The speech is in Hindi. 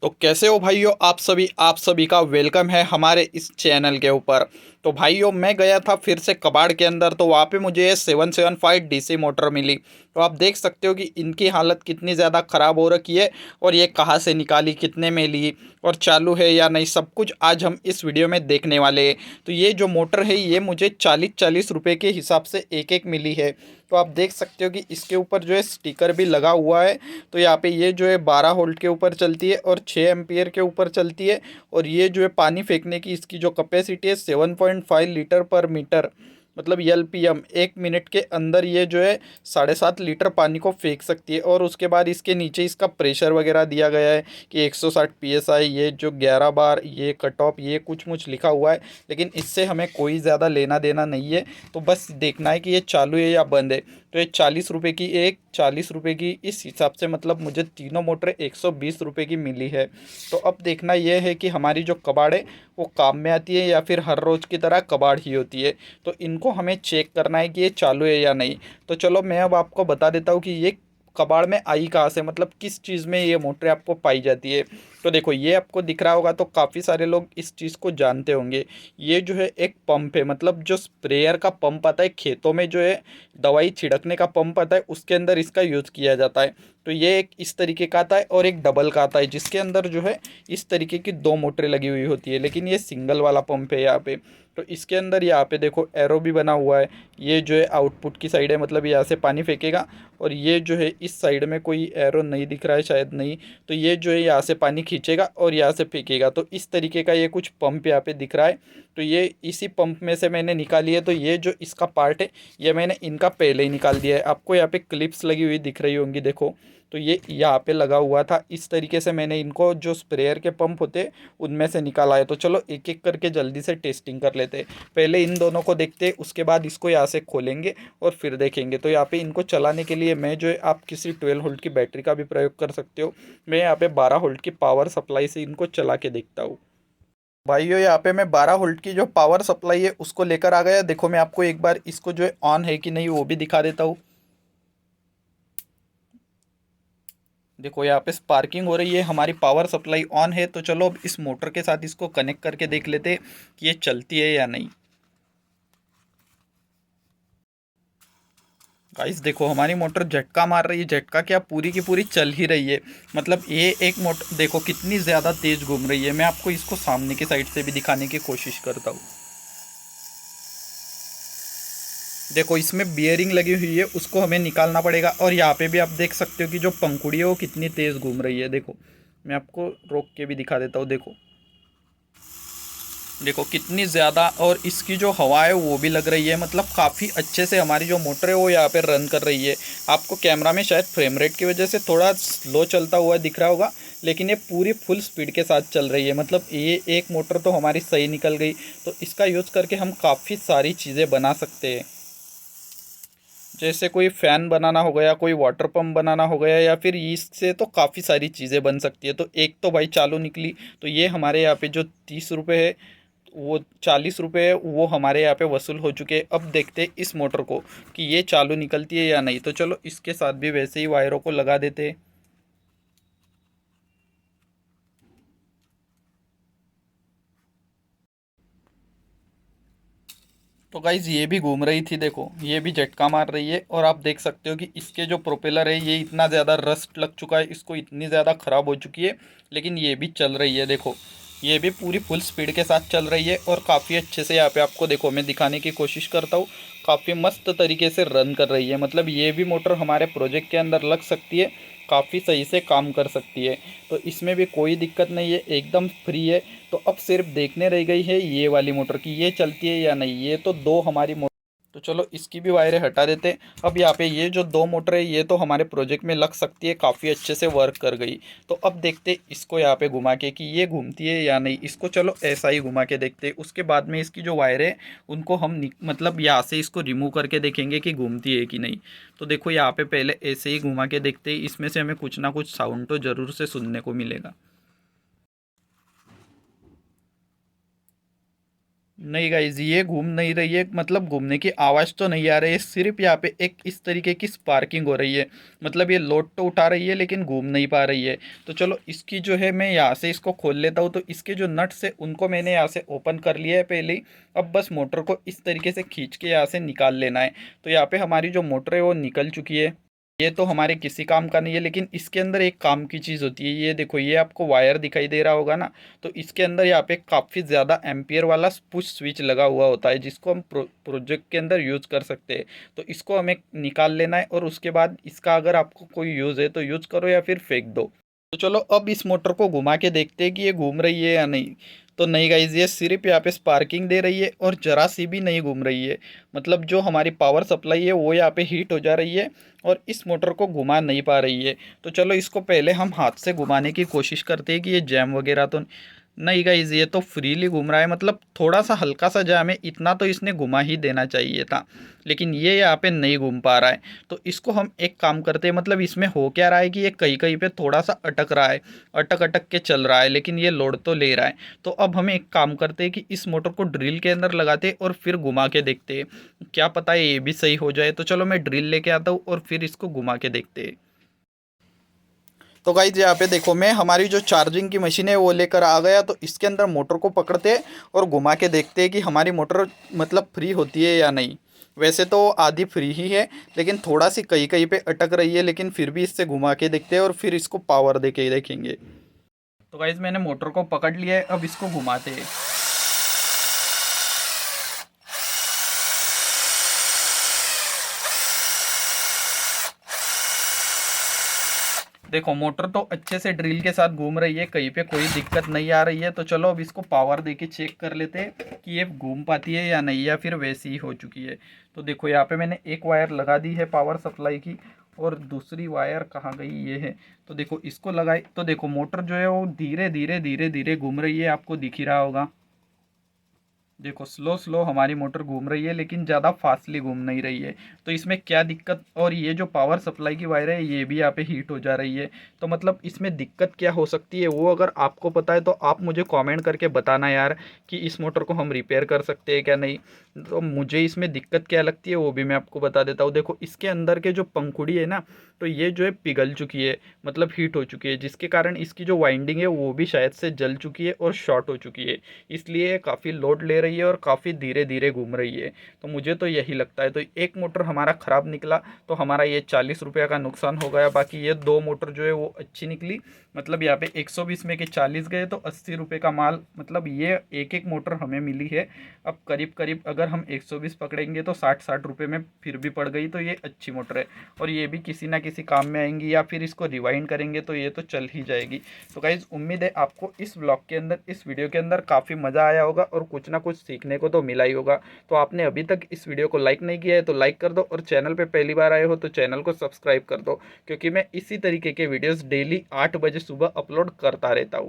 तो कैसे हो भाइयों, आप सभी का वेलकम है हमारे इस चैनल के ऊपर। तो भाइयों, मैं गया था फिर से कबाड़ के अंदर, तो वहाँ पे मुझे 775 डीसी मोटर मिली। तो आप देख सकते हो कि इनकी हालत कितनी ज़्यादा ख़राब हो रखी है और ये कहाँ से निकाली, कितने में ली और चालू है या नहीं, सब कुछ आज हम इस वीडियो में देखने वाले हैं। तो ये जो मोटर है ये मुझे 40-40 रुपये के हिसाब से एक एक मिली है। तो आप देख सकते हो कि इसके ऊपर जो है स्टिकर भी लगा हुआ है। तो यहाँ पे ये जो है 12 वोल्ट के ऊपर चलती है और 6 एम्पियर के ऊपर चलती है। और ये जो है पानी फेंकने की इसकी जो कैपेसिटी है 7.5 लीटर पर मीटर, मतलब एलपीएम, 1 मिनट के अंदर ये जो है 7.5 लीटर पानी को फेंक सकती है। और उसके बाद इसके नीचे इसका प्रेशर वगैरह दिया गया है कि 160 पीएसआई, ये जो 11 बार, ये कट ऑफ, ये कुछ मुछ लिखा हुआ है। लेकिन इससे हमें कोई ज़्यादा लेना देना नहीं है। तो बस देखना है कि ये चालू है या बंद है। तो ये 40 रुपये की, एक 40 रुपये की, इस हिसाब से मतलब मुझे तीनों मोटरें 120 रुपये की मिली है। तो अब देखना यह है कि हमारी जो कबाड़ है वो काम में आती है या फिर हर रोज़ की तरह कबाड़ ही होती है। तो इनको हमें चेक करना है कि ये चालू है या नहीं। तो चलो मैं अब आपको बता देता हूँ कि ये कबाड़ में आई कहाँ से, मतलब किस चीज़ में ये मोटरें आपको पाई जाती है। तो देखो, ये आपको दिख रहा होगा, तो काफ़ी सारे लोग इस चीज़ को जानते होंगे। ये जो है एक पंप है, मतलब जो स्प्रेयर का पंप आता है खेतों में, जो है दवाई छिड़कने का पंप आता है, उसके अंदर इसका यूज़ किया जाता है। तो ये एक इस तरीके का आता है और एक डबल का आता है, जिसके अंदर जो है इस तरीके की दो मोटरें लगी हुई होती है। लेकिन ये सिंगल वाला पंप है यहाँ पे। तो इसके अंदर यहाँ पे देखो एरो भी बना हुआ है। ये जो है आउटपुट की साइड है, मतलब यहाँ से पानी फेंकेगा। और ये जो है इस साइड में कोई एरो नहीं दिख रहा है, शायद नहीं। तो ये जो है यहाँ से पानी खींचेगा और यहाँ से फेंकेगा। तो इस तरीके का ये कुछ पंप यहाँ पे दिख रहा है। तो ये इसी पंप में से मैंने निकाली है। तो ये जो इसका पार्ट है ये मैंने इनका पहले ही निकाल दिया है। आपको यहाँ पे क्लिप्स लगी हुई दिख रही होंगी, देखो। तो ये यहाँ पे लगा हुआ था, इस तरीके से मैंने इनको, जो स्प्रेयर के पंप होते उनमें से निकाला है। तो चलो एक एक करके जल्दी से टेस्टिंग कर लेते हैं। पहले इन दोनों को देखते हैं, उसके बाद इसको यहाँ से खोलेंगे और फिर देखेंगे। तो यहाँ पे इनको चलाने के लिए मैं जो है, आप किसी 12 वोल्ट की बैटरी का भी प्रयोग कर सकते हो। मैं यहाँ पे 12 वोल्ट की पावर सप्लाई से इनको चला के देखता हूँ। भाइयों, यहाँ पे मैं 12 वोल्ट की जो पावर सप्लाई है उसको लेकर आ गया। देखो, मैं आपको एक बार इसको जो है ऑन है कि नहीं वो भी दिखा देता हूँ। देखो, यहाँ पे स्पार्किंग हो रही है, हमारी पावर सप्लाई ऑन है। तो चलो अब इस मोटर के साथ इसको कनेक्ट करके देख लेते हैं कि ये चलती है या नहीं। गाइस देखो, हमारी मोटर झटका मार रही है। झटका क्या, पूरी की पूरी चल ही रही है। मतलब ये एक मोटर देखो कितनी ज़्यादा तेज़ घूम रही है। मैं आपको इसको सामने की साइड से भी दिखाने की कोशिश करता हूँ। देखो, इसमें बियरिंग लगी हुई है, उसको हमें निकालना पड़ेगा। और यहाँ पे भी आप देख सकते हो कि जो पंखुड़ी है वो कितनी तेज़ घूम रही है। देखो, मैं आपको रोक के भी दिखा देता हूँ। देखो देखो कितनी ज़्यादा, और इसकी जो हवा है वो भी लग रही है। मतलब काफ़ी अच्छे से हमारी जो मोटर है वो यहाँ पे रन कर रही है। आपको कैमरा में शायद फ्रेम रेट की वजह से थोड़ा स्लो चलता हुआ दिख रहा होगा, लेकिन ये पूरी फुल स्पीड के साथ चल रही है। मतलब ये एक मोटर तो हमारी सही निकल गई। तो इसका यूज़ करके हम काफ़ी सारी चीज़ें बना सकते हैं। जैसे कोई फ़ैन बनाना हो गया, कोई वाटर पंप बनाना हो गया, या फिर इससे तो काफ़ी सारी चीज़ें बन सकती है। तो एक तो भाई चालू निकली। तो ये हमारे यहाँ पे जो 30 रुपये है, वो 40 रुपये है, वो हमारे यहाँ पे वसूल हो चुके हैं। अब देखते हैं इस मोटर को कि ये चालू निकलती है या नहीं। तो चलो इसके साथ भी वैसे ही वायरों को लगा देते हैं। तो गाइज़ ये भी घूम रही थी, देखो ये भी झटका मार रही है। और आप देख सकते हो कि इसके जो प्रोपेलर है ये इतना ज़्यादा रस्ट लग चुका है, इसको इतनी ज़्यादा ख़राब हो चुकी है। लेकिन ये भी चल रही है। देखो, ये भी पूरी फुल स्पीड के साथ चल रही है और काफ़ी अच्छे से यहाँ पे आपको देखो मैं दिखाने की कोशिश करता हूँ। काफ़ी मस्त तरीके से रन कर रही है। मतलब ये भी मोटर हमारे प्रोजेक्ट के अंदर लग सकती है, काफ़ी सही से काम कर सकती है। तो इसमें भी कोई दिक्कत नहीं है, एकदम फ्री है। तो अब सिर्फ देखने रह गई है ये वाली मोटर की, ये चलती है या नहीं। ये तो दो हमारी मोटर, तो चलो इसकी भी वायरें हटा देते हैं। अब यहाँ पे ये जो दो मोटर है ये तो हमारे प्रोजेक्ट में लग सकती है, काफ़ी अच्छे से वर्क कर गई। तो अब देखते हैं इसको यहाँ पे घुमा के कि ये घूमती है या नहीं। इसको चलो ऐसा ही घुमा के देखते हैं। उसके बाद में इसकी जो वायरें हैं उनको हम मतलब यहाँ से इसको रिमूव करके देखेंगे कि घूमती है कि नहीं। तो देखो, यहाँ पे पहले ऐसे ही घुमा के देखते हैं, इसमें से हमें कुछ ना कुछ साउंड तो ज़रूर से सुनने को मिलेगा। नहीं गाइज, ये घूम नहीं रही है, मतलब घूमने की आवाज़ तो नहीं आ रही है, सिर्फ यहाँ पे एक इस तरीके की स्पार्किंग हो रही है। मतलब ये लोड तो उठा रही है लेकिन घूम नहीं पा रही है। तो चलो इसकी जो है मैं यहाँ से इसको खोल लेता हूँ। तो इसके जो नट्स है उनको मैंने यहाँ से ओपन कर लिया है पहले ही। अब बस मोटर को इस तरीके से खींच के यहाँ से निकाल लेना है। तो यहाँ पे हमारी जो मोटर है वो निकल चुकी है। ये तो हमारे किसी काम का नहीं है, लेकिन इसके अंदर एक काम की चीज़ होती है। ये देखो, ये आपको वायर दिखाई दे रहा होगा ना। तो इसके अंदर यहाँ पे काफ़ी ज़्यादा एम्पियर वाला पुश स्विच लगा हुआ होता है, जिसको हम प्रोजेक्ट के अंदर यूज़ कर सकते हैं। तो इसको हमें निकाल लेना है और उसके बाद इसका अगर आपको कोई यूज़ है तो यूज़ करो या फिर फेंक दो। तो चलो अब इस मोटर को घुमा के देखते हैं कि ये घूम रही है या नहीं। तो नहीं गाइज, ये सिर्फ यहाँ पे स्पार्किंग दे रही है और जरा सी भी नहीं घूम रही है। मतलब जो हमारी पावर सप्लाई है वो यहाँ पे हीट हो जा रही है और इस मोटर को घुमा नहीं पा रही है। तो चलो इसको पहले हम हाथ से घुमाने की कोशिश करते हैं कि ये जैम वगैरह तो नहीं। गाइज, ये तो फ्रीली घूम रहा है। मतलब थोड़ा सा हल्का सा जैम है, इतना तो इसने घुमा ही देना चाहिए था, लेकिन ये यहाँ पे नहीं घूम पा रहा है। तो इसको हम एक काम करते हैं, मतलब इसमें हो क्या रहा है कि ये कहीं कहीं पे थोड़ा सा अटक रहा है, अटक अटक के चल रहा है, लेकिन ये लोड तो ले रहा है। तो अब हमें एक काम करते हैं कि इस मोटर को ड्रिल के अंदर लगाते हैं और फिर घुमा के देखते हैं, क्या पता है ये भी सही हो जाए। तो चलो मैं ड्रिल लेके आता हूँ और फिर इसको घुमा के देखते हैं। तो गाइज यहाँ पे देखो, मैं हमारी जो चार्जिंग की मशीन है वो लेकर आ गया। तो इसके अंदर मोटर को पकड़ते हैं और घुमा के देखते हैं कि हमारी मोटर मतलब फ्री होती है या नहीं। वैसे तो आधी फ्री ही है, लेकिन थोड़ा सी कहीं कहीं पे अटक रही है, लेकिन फिर भी इससे घुमा के देखते हैं और फिर इसको पावर दे के देखेंगे। तो गाइज मैंने मोटर को पकड़ लिया है, अब इसको घुमाते हैं। देखो मोटर तो अच्छे से ड्रिल के साथ घूम रही है, कहीं पे कोई दिक्कत नहीं आ रही है। तो चलो अब इसको पावर दे के चेक कर लेते हैं कि ये घूम पाती है या नहीं, या फिर वैसी ही हो चुकी है। तो देखो यहाँ पे मैंने एक वायर लगा दी है पावर सप्लाई की, और दूसरी वायर कहाँ गई, ये है। तो देखो इसको लगाई तो देखो मोटर जो है वो धीरे धीरे धीरे धीरे घूम रही है, आपको दिख ही रहा होगा। देखो स्लो स्लो हमारी मोटर घूम रही है, लेकिन ज़्यादा फास्टली घूम नहीं रही है। तो इसमें क्या दिक्कत, और ये जो पावर सप्लाई की वायर है ये भी यहाँ पे हीट हो जा रही है। तो मतलब इसमें दिक्कत क्या हो सकती है, वो अगर आपको पता है तो आप मुझे कमेंट करके बताना यार, कि इस मोटर को हम रिपेयर कर सकते हैं क्या नहीं। तो मुझे इसमें दिक्कत क्या लगती है वो भी मैं आपको बता देता हूँ। देखो इसके अंदर के जो पंखुड़ी है ना, तो ये जो है पिघल चुकी है, मतलब हीट हो चुकी है, जिसके कारण इसकी जो वाइंडिंग है वो भी शायद से जल चुकी है और शॉर्ट हो चुकी है। इसलिए काफ़ी लोड ले रही है और काफ़ी धीरे धीरे घूम रही है। तो मुझे तो यही लगता है। तो एक मोटर हमारा ख़राब निकला, तो हमारा ये 40 रुपये का नुकसान हो गया। बाकी ये दो मोटर जो है वो अच्छी निकली। मतलब यहाँ पे 120 में के 40 गए, तो 80 रुपये का माल, मतलब ये एक एक मोटर हमें मिली है। अब करीब करीब अगर हम 120 पकड़ेंगे तो 60-60 रुपये में फिर भी पड़ गई। तो ये अच्छी मोटर है, और ये भी किसी ना किसी काम में आएंगी, या फिर इसको रिवाइंड करेंगे तो ये तो चल ही जाएगी। तो गाइज़ उम्मीद है आपको इस ब्लॉग के अंदर, इस वीडियो के अंदर काफ़ी मज़ा आया होगा और कुछ ना कुछ सीखने को तो मिला ही होगा। तो आपने अभी तक इस वीडियो को लाइक नहीं किया है तो लाइक कर दो, और चैनल पे पहली बार आए हो तो चैनल को सब्सक्राइब कर दो, क्योंकि मैं इसी तरीके के वीडियोस डेली 8 बजे सुबह अपलोड करता रहता हूँ।